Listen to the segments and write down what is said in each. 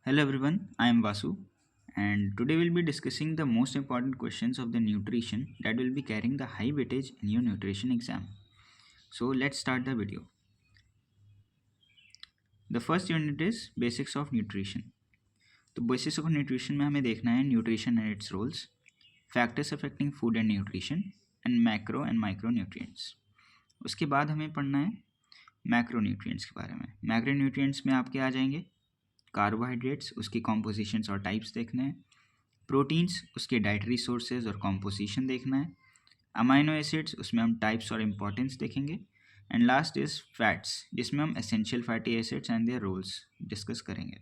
Hello everyone, I am Vasu and today we'll be discussing the most important questions of the nutrition that will be carrying the high weightage in your nutrition exam. So let's start the video. The first unit is basics of nutrition. तो basics of nutrition में हमें देखना है nutrition and its roles, factors affecting food and nutrition and macro and micro nutrients. उसके बाद हमें पढ़ना है मैक्रो न्यूट्रिएंट्स के बारे में। मैक्रो न्यूट्रिएंट्स में आपके आ जाएंगे कार्बोहाइड्रेट्स, उसकी कॉम्पोजिशंस और टाइप्स देखने हैं, प्रोटीन्स उसके डाइटरी सोर्सेज और कॉम्पोजिशन देखना है, अमाइनो एसिड्स उसमें हम टाइप्स और इम्पोर्टेंस देखेंगे, एंड लास्ट इज फैट्स जिसमें हम essential fatty acids and their roles discuss करेंगे।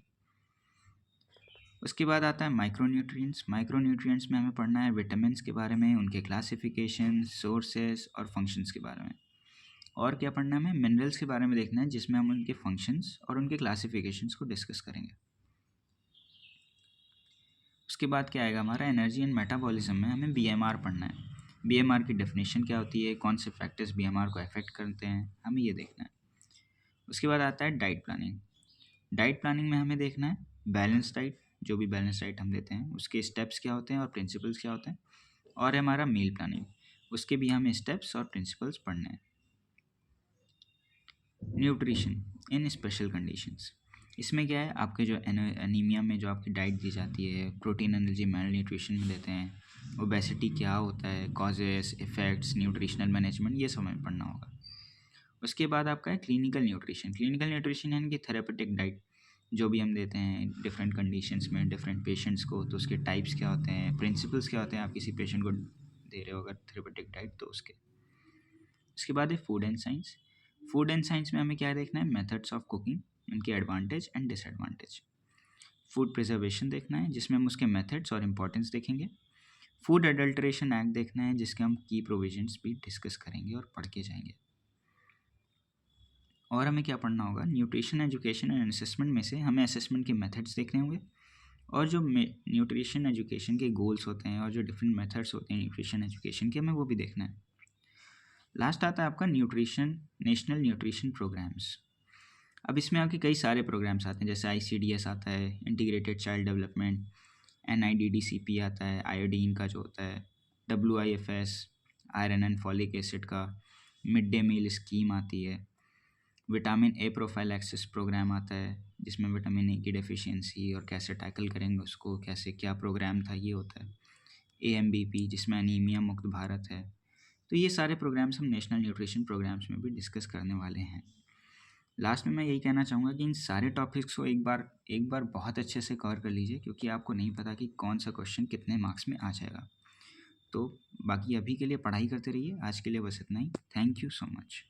उसके बाद आता है माइक्रोन्यूट्रिएंट्स। माइक्रोन्यूट्रिएंट्स में हमें पढ़ना है विटामिन्स के बारे में, उनके क्लासिफिकेशन, सोर्सेज और फंक्शंस के बारे में। और क्या पढ़ना है हमें मिनरल्स के बारे में देखना है जिसमें हम उनके फंक्शंस और उनके क्लासिफिकेशंस को डिस्कस करेंगे। उसके बाद क्या आएगा हमारा एनर्जी एंड मेटाबॉलिज्म में हमें बीएमआर पढ़ना है। बीएमआर की डेफिनेशन क्या होती है, कौन से फैक्टर्स बीएमआर को अफेक्ट करते हैं, हमें ये देखना है। उसके बाद आता है डाइट प्लानिंग। डाइट प्लानिंग में हमें देखना है बैलेंस डाइट, जो भी बैलेंस डाइट हम लेते हैं उसके स्टेप्स क्या होते हैं और प्रिंसिपल्स क्या होते हैं, और हमारा मील प्लानिंग, उसके भी हमें स्टेप्स और प्रिंसिपल्स पढ़ने हैं। न्यूट्रिशन इन स्पेशल कंडीशंस, इसमें क्या है आपके जो एनीमिया में जो आपकी डाइट दी जाती है, प्रोटीन एनर्जी मैल न्यूट्रिशन में देते हैं, ओबेसिटी क्या होता है, कॉजेस, इफेक्ट्स, न्यूट्रिशनल मैनेजमेंट, ये सब हमें पढ़ना होगा। उसके बाद आपका है क्लिनिकल न्यूट्रिशन। क्लिनिकल न्यूट्रिशन यानी कि थेरेपेटिक डाइट, जो भी हम देते हैं डिफरेंट कंडीशंस में डिफरेंट पेशेंट्स को, तो उसके टाइप्स क्या होते हैं, प्रिंसिपल्स क्या होते हैं, आप किसी पेशेंट को दे रहे हो अगर थेरेपेटिक डाइट तो उसके। उसके बाद है food and science. Food and science में हमें क्या देखना है मेथड्स ऑफ कुकिंग, उनके advantage and disadvantage. Food preservation देखना है जिसमें हम उसके मेथड्स और इम्पोर्टेंस देखेंगे। फूड अडल्ट्रेशन एक्ट देखना है जिसके हम की प्रोविजंस भी डिस्कस करेंगे और पढ़ के जाएंगे। और हमें क्या पढ़ना होगा न्यूट्रिशन एजुकेशन एंड असेसमेंट में से हमें असेसमेंट के मेथड्स देखने होंगे, और जो न्यूट्रिशन एजुकेशन के गोल्स होते हैं और जो डिफरेंट मेथड्स होते हैं न्यूट्रिशन एजुकेशन के, हमें वो भी देखना है। लास्ट आता है आपका न्यूट्रिशन नेशनल न्यूट्रिशन प्रोग्राम्स। अब इसमें आपके कई सारे प्रोग्राम्स आते हैं, जैसे ICDS आता है, इंटीग्रेटेड चाइल्ड डेवलपमेंट, NIDDCP आता है, आयोडीन का जो होता है, WIFS iron and folic acid का, मिड डे मील स्कीम आती है, vitamin A prophylaxis programme आता है जिसमें विटामिन ए की डेफिशिएंसी और कैसे टैकल करेंगे उसको, कैसे क्या प्रोग्राम था ये होता है, AMBP जिसमें अनीमिया मुक्त भारत है। तो ये सारे प्रोग्राम्स हम नेशनल न्यूट्रिशन प्रोग्राम्स में भी डिस्कस करने वाले हैं। लास्ट में मैं यही कहना चाहूँगा कि इन सारे टॉपिक्स को एक बार बहुत अच्छे से कवर कर लीजिए, क्योंकि आपको नहीं पता कि कौन सा क्वेश्चन कितने मार्क्स में आ जाएगा। तो बाकी अभी के लिए पढ़ाई करते रहिए। आज के लिए बस इतना ही। Thank you so much.